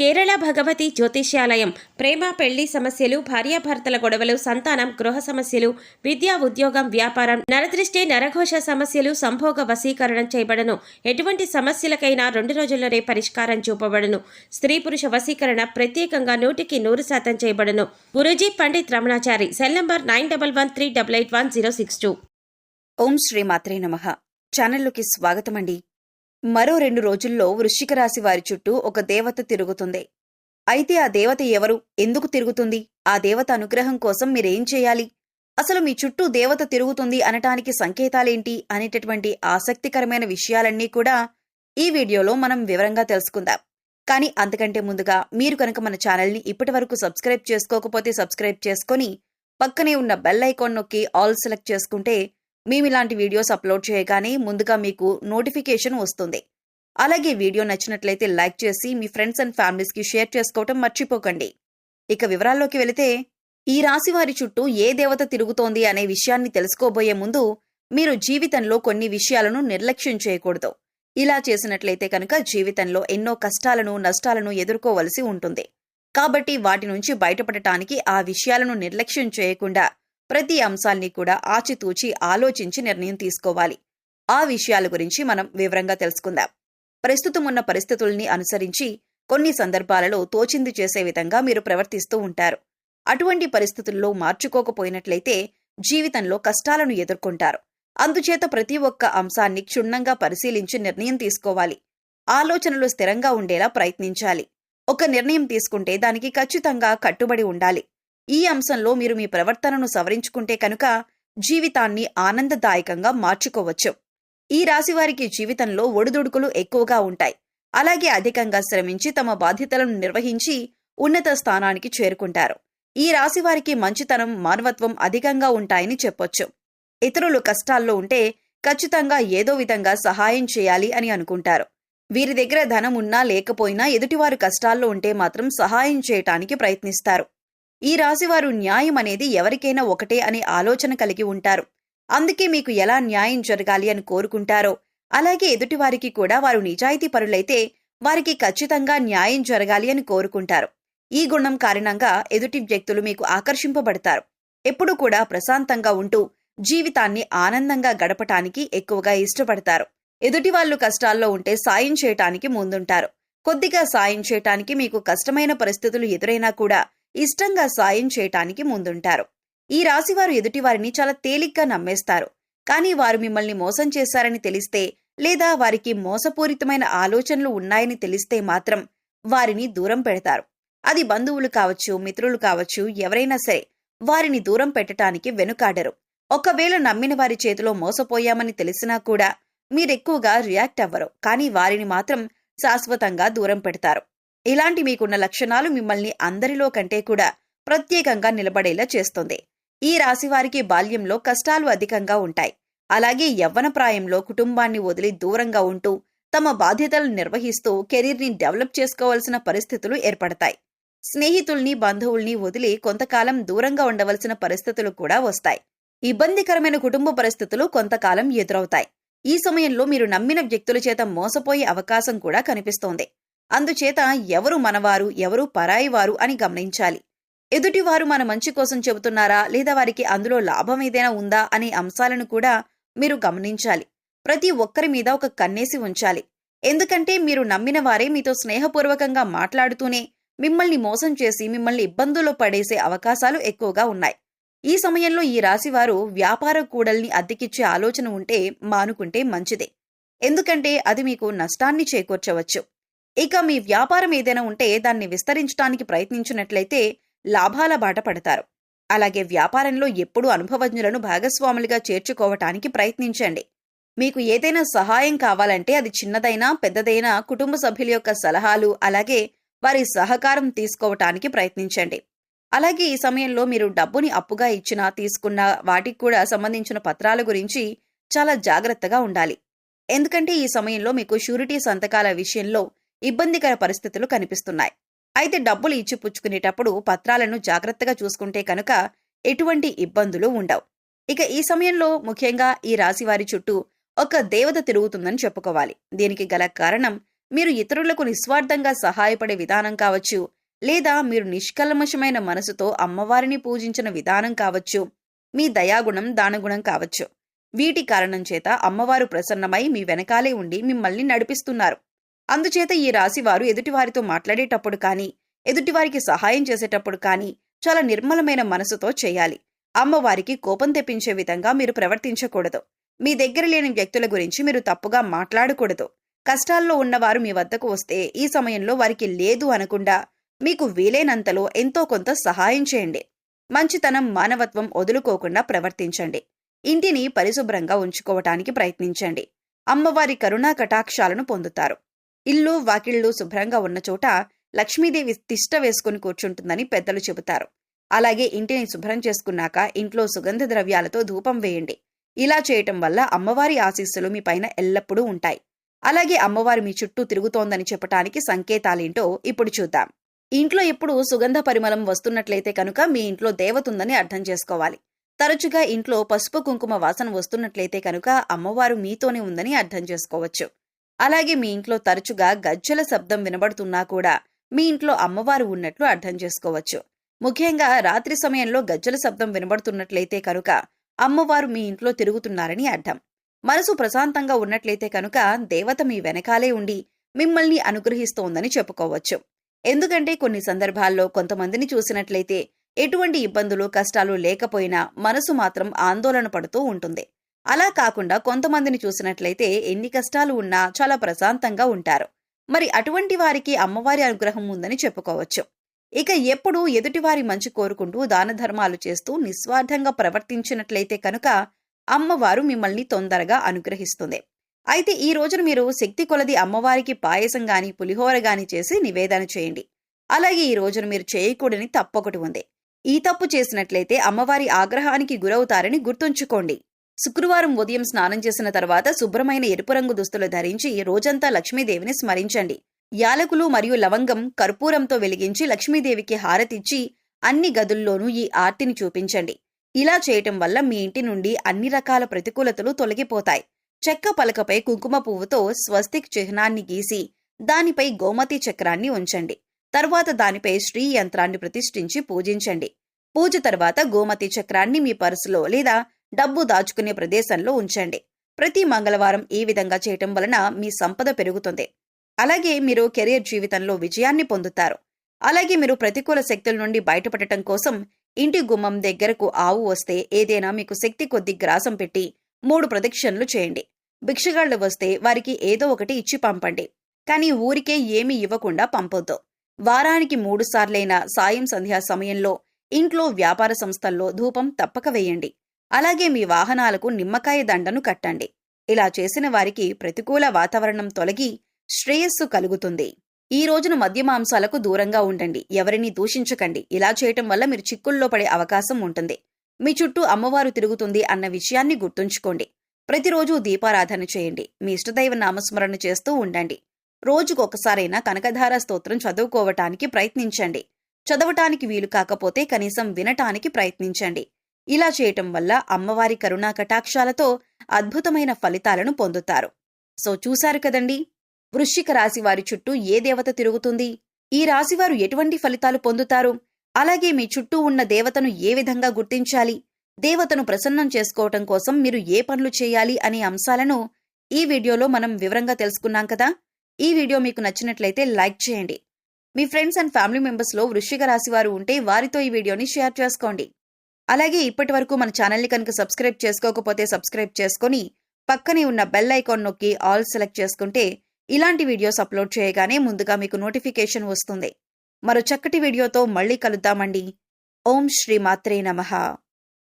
కేరళ భగవతి జ్యోతిష్యాలయం ప్రేమ పెళ్లి సమస్యలు, భార్యాభర్తల గొడవలు, సంతానం, గృహ సమస్యలు, విద్యా ఉద్యోగం, వ్యాపారం, నరదృష్టి, నరఘోష సమస్యలు, సంభోగ వశీకరణం చేయబడను. ఎటువంటి సమస్యలకైనా 2 రోజుల్లోనే పరిష్కారం చూపబడను. స్త్రీ పురుష వశీకరణ ప్రత్యేకంగా 100% చేయబడను. గురూజీ పండిత్ రమణాచారి. Cell number 9113881062. ఓం శ్రీ మాత్రే నమః. ఛానల్లోకి స్వాగతమండి. మరో 2 రోజుల్లో వృశ్చిక రాశి వారి చుట్టూ ఒక దేవత తిరుగుతుంది. అయితే ఆ దేవత ఎవరు, ఎందుకు తిరుగుతుంది, ఆ దేవత అనుగ్రహం కోసం మీరేం చేయాలి, అసలు మీ చుట్టూ దేవత తిరుగుతుంది అనటానికి సంకేతాలేంటి అనేటటువంటి ఆసక్తికరమైన విషయాలన్నీ కూడా ఈ వీడియోలో మనం వివరంగా తెలుసుకుందాం. కానీ అంతకంటే ముందుగా మీరు కనుక మన ఛానల్ని ఇప్పటివరకు సబ్స్క్రైబ్ చేసుకోకపోతే సబ్స్క్రైబ్ చేసుకొని పక్కనే ఉన్న బెల్ ఐకాన్ నొక్కి ఆల్ సెలెక్ట్ చేసుకుంటే మేమిలాంటి వీడియోస్ అప్లోడ్ చేయగానే ముందుగా మీకు నోటిఫికేషన్ వస్తుంది. అలాగే వీడియో నచ్చినట్లయితే లైక్ చేసి మీ ఫ్రెండ్స్ అండ్ ఫ్యామిలీస్కి షేర్ చేసుకోవటం మర్చిపోకండి. ఇక వివరాల్లోకి వెళితే, ఈ రాశి వారి చుట్టూ ఏ దేవత తిరుగుతోంది అనే విషయాన్ని తెలుసుకోబోయే ముందు మీరు జీవితంలో కొన్ని విషయాలను నిర్లక్ష్యం చేయకూడదు. ఇలా చేసినట్లయితే కనుక జీవితంలో ఎన్నో కష్టాలను, నష్టాలను ఎదుర్కోవలసి ఉంటుంది. కాబట్టి వాటి నుంచి బయటపడటానికి ఆ విషయాలను నిర్లక్ష్యం చేయకుండా ప్రతి అంశాల్ని కూడా ఆచితూచి ఆలోచించి నిర్ణయం తీసుకోవాలి. ఆ విషయాల గురించి మనం వివరంగా తెలుసుకుందాం. ప్రస్తుతం ఉన్న పరిస్థితుల్ని అనుసరించి కొన్ని సందర్భాలలో తోచింది చేసే విధంగా మీరు ప్రవర్తిస్తూ ఉంటారు. అటువంటి పరిస్థితుల్లో మార్చుకోకపోయినట్లయితే జీవితంలో కష్టాలను ఎదుర్కొంటారు. అందుచేత ప్రతి ఒక్క అంశాన్ని క్షుణ్ణంగా పరిశీలించి నిర్ణయం తీసుకోవాలి. ఆలోచనలు స్థిరంగా ఉండేలా ప్రయత్నించాలి. ఒక నిర్ణయం తీసుకుంటే దానికి ఖచ్చితంగా కట్టుబడి ఉండాలి. ఈ అంశంలో మీరు మీ ప్రవర్తనను సవరించుకుంటే కనుక జీవితాన్ని ఆనందదాయకంగా మార్చుకోవచ్చు. ఈ రాశివారికి జీవితంలో ఒడిదుడుకులు ఎక్కువగా ఉంటాయి. అలాగే అధికంగా శ్రమించి తమ బాధ్యతలను నిర్వహించి ఉన్నత స్థానానికి చేరుకుంటారు. ఈ రాశివారికి మంచితనం, మానవత్వం అధికంగా ఉంటాయని చెప్పొచ్చు. ఇతరులు కష్టాల్లో ఉంటే ఖచ్చితంగా ఏదో విధంగా సహాయం చేయాలి అని అనుకుంటారు. వీరి దగ్గర ధనం ఉన్నా లేకపోయినా ఎదుటివారు కష్టాల్లో ఉంటే మాత్రం సహాయం చేయటానికి ప్రయత్నిస్తారు. ఈ రాశివారు న్యాయం అనేది ఎవరికైనా ఒకటే అనే ఆలోచన కలిగి ఉంటారు. అందుకే మీకు ఎలా న్యాయం జరగాలి అని కోరుకుంటారో అలాగే ఎదుటివారికి కూడా వారు నిజాయితీ పరులైతే వారికి ఖచ్చితంగా న్యాయం జరగాలి అని కోరుకుంటారు. ఈ గుణం కారణంగా ఎదుటి వ్యక్తులు మీకు ఆకర్షింపబడతారు. ఎప్పుడూ కూడా ప్రశాంతంగా ఉంటూ జీవితాన్ని ఆనందంగా గడపటానికి ఎక్కువగా ఇష్టపడతారు. ఎదుటివాళ్లు కష్టాల్లో ఉంటే సాయం చేయటానికి ముందుంటారు. కొద్దిగా సాయం చేయటానికి మీకు కష్టమైన పరిస్థితులు ఎదురైనా కూడా ఇష్టంగా సాయం చేయటానికి ముందుంటారు. ఈ రాశివారు ఎదుటివారిని చాలా తేలిగ్గా నమ్మేస్తారు. కానీ వారు మిమ్మల్ని మోసం చేశారని తెలిస్తే లేదా వారికి మోసపూరితమైన ఆలోచనలు ఉన్నాయని తెలిస్తే మాత్రం వారిని దూరం పెడతారు. అది బంధువులు కావచ్చు, మిత్రులు కావచ్చు, ఎవరైనా సరే వారిని దూరం పెట్టడానికి వెనుకాడరు. ఒకవేళ నమ్మిన వారి చేతిలో మోసపోయామని తెలిసినా కూడా మీరెక్కువగా రియాక్ట్ అవ్వరు. కానీ వారిని మాత్రం శాశ్వతంగా దూరం పెడతారు. ఇలాంటి మీకున్న లక్షణాలు మిమ్మల్ని అందరిలో కంటే కూడా ప్రత్యేకంగా నిలబడేలా చేస్తుంది. ఈ రాశివారికి బాల్యంలో కష్టాలు అధికంగా ఉంటాయి. అలాగే యవ్వన ప్రాయంలో కుటుంబాన్ని వదిలి దూరంగా ఉంటూ తమ బాధ్యతలను నిర్వహిస్తూ కెరీర్ని డెవలప్ చేసుకోవాల్సిన పరిస్థితులు ఏర్పడతాయి. స్నేహితుల్ని, బంధువుల్ని వదిలి కొంతకాలం దూరంగా ఉండవలసిన పరిస్థితులు కూడా వస్తాయి. ఇబ్బందికరమైన కుటుంబ పరిస్థితులు కొంతకాలం ఎదురవుతాయి. ఈ సమయంలో మీరు నమ్మిన వ్యక్తుల చేత మోసపోయే అవకాశం కూడా కనిపిస్తోంది. అందుచేత ఎవరు మనవారు, ఎవరు పరాయివారు అని గమనించాలి. ఎదుటివారు మన మంచి కోసం చెబుతున్నారా లేదా వారికి అందులో లాభం ఏదైనా ఉందా అనే అంశాలను కూడా మీరు గమనించాలి. ప్రతి ఒక్కరి మీద ఒక కన్నేసి ఉంచాలి. ఎందుకంటే మీరు నమ్మిన వారే మీతో స్నేహపూర్వకంగా మాట్లాడుతూనే మిమ్మల్ని మోసం చేసి మిమ్మల్ని ఇబ్బందుల్లో పడేసే అవకాశాలు ఎక్కువగా ఉన్నాయి. ఈ సమయంలో ఈ రాశివారు వ్యాపార కూడల్ని అద్దెకిచ్చే ఆలోచన ఉంటే మానుకుంటే మంచిదే. ఎందుకంటే అది మీకు నష్టాన్ని చేకూర్చవచ్చు. ఇక మీ వ్యాపారం ఏదైనా ఉంటే దాన్ని విస్తరించడానికి ప్రయత్నించినట్లయితే లాభాల బాట పడతారు. అలాగే వ్యాపారంలో ఎప్పుడూ అనుభవజ్ఞులను భాగస్వాములుగా చేర్చుకోవటానికి ప్రయత్నించండి. మీకు ఏదైనా సహాయం కావాలంటే అది చిన్నదైనా పెద్దదైనా కుటుంబ సభ్యుల యొక్క సలహాలు అలాగే వారి సహకారం తీసుకోవటానికి ప్రయత్నించండి. అలాగే ఈ సమయంలో మీరు డబ్బుని అప్పుగా ఇచ్చినా తీసుకున్న వాటికి కూడా సంబంధించిన పత్రాల గురించి చాలా జాగ్రత్తగా ఉండాలి. ఎందుకంటే ఈ సమయంలో మీకు షూరిటీ సంతకాల విషయంలో ఇబ్బందికర పరిస్థితులు కనిపిస్తున్నాయి. అయితే డబ్బులు ఇచ్చి పుచ్చుకునేటప్పుడు పత్రాలను జాగ్రత్తగా చూసుకుంటే కనుక ఎటువంటి ఇబ్బందులు ఉండవు. ఇక ఈ సమయంలో ముఖ్యంగా ఈ రాశివారి చుట్టూ ఒక దేవత తిరుగుతుందని చెప్పుకోవాలి. దీనికి గల కారణం మీరు ఇతరులకు నిస్వార్థంగా సహాయపడే విధానం కావచ్చు, లేదా మీరు నిష్కల్మషమైన మనసుతో అమ్మవారిని పూజించిన విధానం కావచ్చు, మీ దయాగుణం దానగుణం కావచ్చు. వీటి కారణం చేత అమ్మవారు ప్రసన్నమై మీ వెనకాలే ఉండి మిమ్మల్ని నడిపిస్తున్నారు. అందుచేత ఈ రాశివారు ఎదుటివారితో మాట్లాడేటప్పుడు కానీ, ఎదుటివారికి సహాయం చేసేటప్పుడు కానీ చాలా నిర్మలమైన మనసుతో చేయాలి. అమ్మవారికి కోపం తెప్పించే విధంగా మీరు ప్రవర్తించకూడదు. మీ దగ్గర లేని వ్యక్తుల గురించి మీరు తప్పుగా మాట్లాడకూడదు. కష్టాల్లో ఉన్నవారు మీ వద్దకు వస్తే ఈ సమయంలో వారికి లేదు అనకుండా మీకు వీలైనంతలో ఎంతో కొంత సహాయం చేయండి. మంచితనం, మానవత్వం వదులుకోకుండా ప్రవర్తించండి. ఇంటిని పరిశుభ్రంగా ఉంచుకోవటానికి ప్రయత్నించండి. అమ్మవారి కరుణా కటాక్షాలను పొందుతారు. ఇల్లు వాకిళ్లు శుభ్రంగా ఉన్న చోట లక్ష్మీదేవి తిష్ట వేసుకుని కూర్చుంటుందని పెద్దలు చెబుతారు. అలాగే ఇంటిని శుభ్రం చేసుకున్నాక ఇంట్లో సుగంధ ద్రవ్యాలతో ధూపం వేయండి. ఇలా చేయటం వల్ల అమ్మవారి ఆశీస్సులు మీ పైన ఎల్లప్పుడూ ఉంటాయి. అలాగే అమ్మవారు మీ చుట్టూ తిరుగుతోందని చెప్పటానికి సంకేతాలేంటో ఇప్పుడు చూద్దాం. ఇంట్లో ఎప్పుడు సుగంధ పరిమళం వస్తున్నట్లయితే కనుక మీ ఇంట్లో దేవతుందని అర్థం చేసుకోవాలి. తరచుగా ఇంట్లో పసుపు కుంకుమ వాసన వస్తున్నట్లయితే కనుక అమ్మవారు మీతోనే ఉందని అర్థం చేసుకోవచ్చు. అలాగే మీ ఇంట్లో తరచుగా గజ్జెల శబ్దం వినబడుతున్నా కూడా మీ ఇంట్లో అమ్మవారు ఉన్నట్లు అర్థం చేసుకోవచ్చు. ముఖ్యంగా రాత్రి సమయంలో గజ్జెల శబ్దం వినబడుతున్నట్లయితే కనుక అమ్మవారు మీ ఇంట్లో తిరుగుతున్నారని అర్థం. మనసు ప్రశాంతంగా ఉన్నట్లయితే కనుక దేవత మీ వెనకాలే ఉండి మిమ్మల్ని అనుగ్రహిస్తోందని చెప్పుకోవచ్చు. ఎందుకంటే కొన్ని సందర్భాల్లో కొంతమందిని చూసినట్లయితే ఎటువంటి ఇబ్బందులు కష్టాలు లేకపోయినా మనసు మాత్రం ఆందోళన పడుతూ ఉంటుంది. అలా కాకుండా కొంతమందిని చూసినట్లయితే ఎన్ని కష్టాలు ఉన్నా చాలా ప్రశాంతంగా ఉంటారు. మరి అటువంటి వారికి అమ్మవారి అనుగ్రహం ఉందని చెప్పుకోవచ్చు. ఇక ఎప్పుడూ ఎదుటివారి మంచి కోరుకుంటూ దాన ధర్మాలు చేస్తూ నిస్వార్థంగా ప్రవర్తించినట్లయితే కనుక అమ్మవారు మిమ్మల్ని తొందరగా అనుగ్రహిస్తుంది. అయితే ఈ రోజున మీరు శక్తి కొలది అమ్మవారికి పాయసం గాని పులిహోర గాని చేసి నివేదన చేయండి. అలాగే ఈ రోజున మీరు చేయకూడని తప్పొకటి ఉంది. ఈ తప్పు చేసినట్లయితే అమ్మవారి ఆగ్రహానికి గురవుతారని గుర్తుంచుకోండి. శుక్రవారం ఉదయం స్నానం చేసిన తర్వాత శుభ్రమైన ఎరుపు రంగు దుస్తులు ధరించి రోజంతా లక్ష్మీదేవిని స్మరించండి. యాలకులు మరియు లవంగం కర్పూరంతో వెలిగించి లక్ష్మీదేవికి హారతిచ్చి అన్ని గదుల్లోనూ ఈ ఆర్తిని చూపించండి. ఇలా చేయటం వల్ల మీ ఇంటి నుండి అన్ని రకాల ప్రతికూలతలు తొలగిపోతాయి. చెక్క పలకపై కుంకుమ పువ్వుతో స్వస్తిక్ చిహ్నాన్ని గీసి దానిపై గోమతి చక్రాన్ని ఉంచండి. తర్వాత దానిపై శ్రీ యంత్రాన్ని ప్రతిష్ఠించి పూజించండి. పూజ తర్వాత గోమతి చక్రాన్ని మీ పర్సులో లేదా డబ్బు దాచుకునే ప్రదేశంలో ఉంచండి. ప్రతి మంగళవారం ఈ విధంగా చేయటం వలన మీ సంపద పెరుగుతుంది. అలాగే మీరు కెరీర్ జీవితంలో విజయాన్ని పొందుతారు. అలాగే మీరు ప్రతికూల శక్తుల నుండి బయటపడటం కోసం ఇంటి గుమ్మం దగ్గరకు ఆవు వస్తే ఏదైనా మీకు శక్తి కొద్ది గ్రాసం పెట్టి 3 ప్రదక్షిణలు చేయండి. భిక్షగాళ్లు వస్తే వారికి ఏదో ఒకటి ఇచ్చి పంపండి. కానీ ఊరికే ఏమీ ఇవ్వకుండా పంపొద్దు. వారానికి 3 సార్లైనా సాయం సంధ్యా సమయంలో ఇంట్లో వ్యాపార సంస్థల్లో ధూపం తప్పక వేయండి. అలాగే మీ వాహనాలకు నిమ్మకాయ దండను కట్టండి. ఇలా చేసిన వారికి ప్రతికూల వాతావరణం తొలగి శ్రేయస్సు కలుగుతుంది. ఈ రోజున మద్యమాంసాలకు దూరంగా ఉండండి. ఎవరినీ దూషించకండి. ఇలా చేయటం వల్ల మీరు చిక్కుల్లో పడే అవకాశం ఉంటుంది. మీ చుట్టూ అమ్మవారు తిరుగుతుంది అన్న విషయాన్ని గుర్తుంచుకోండి. ప్రతిరోజు దీపారాధన చేయండి. మీ ఇష్టదైవ నామస్మరణ చేస్తూ ఉండండి. రోజుకొకసారైనా కనకధార స్తోత్రం చదువుకోవటానికి ప్రయత్నించండి. చదవటానికి వీలు కాకపోతే కనీసం వినటానికి ప్రయత్నించండి. ఇలా చేయటం వల్ల అమ్మవారి కరుణా కటాక్షాలతో అద్భుతమైన ఫలితాలను పొందుతారు. సో చూశారు కదండి, వృశ్చిక రాశి వారి చుట్టూ ఏ దేవత తిరుగుతుంది, ఈ రాశివారు ఎటువంటి ఫలితాలు పొందుతారు, అలాగే మీ చుట్టూ ఉన్న దేవతను ఏ విధంగా గుర్తించాలి, దేవతను ప్రసన్నం చేసుకోవటం కోసం మీరు ఏ పనులు చేయాలి అనే అంశాలను ఈ వీడియోలో మనం వివరంగా తెలుసుకున్నాం కదా. ఈ వీడియో మీకు నచ్చినట్లయితే లైక్ చేయండి. మీ ఫ్రెండ్స్ అండ్ ఫ్యామిలీ మెంబర్స్లో వృశ్చిక రాశి వారు ఉంటే వారితో ఈ వీడియోని షేర్ చేసుకోండి. అలాగే ఇప్పటి వరకు మన ఛానల్ని కనుక సబ్స్క్రైబ్ చేసుకోకపోతే సబ్స్క్రైబ్ చేసుకొని పక్కనే ఉన్న బెల్ ఐకాన్ నొక్కి ఆల్ సెలెక్ట్ చేసుకుంటే ఇలాంటి వీడియోస్ అప్లోడ్ చేయగానే ముందుగా మీకు నోటిఫికేషన్ వస్తుంది. మరో చక్కటి వీడియోతో మళ్ళీ కలుద్దామండి. ఓం శ్రీ మాత్రే నమః.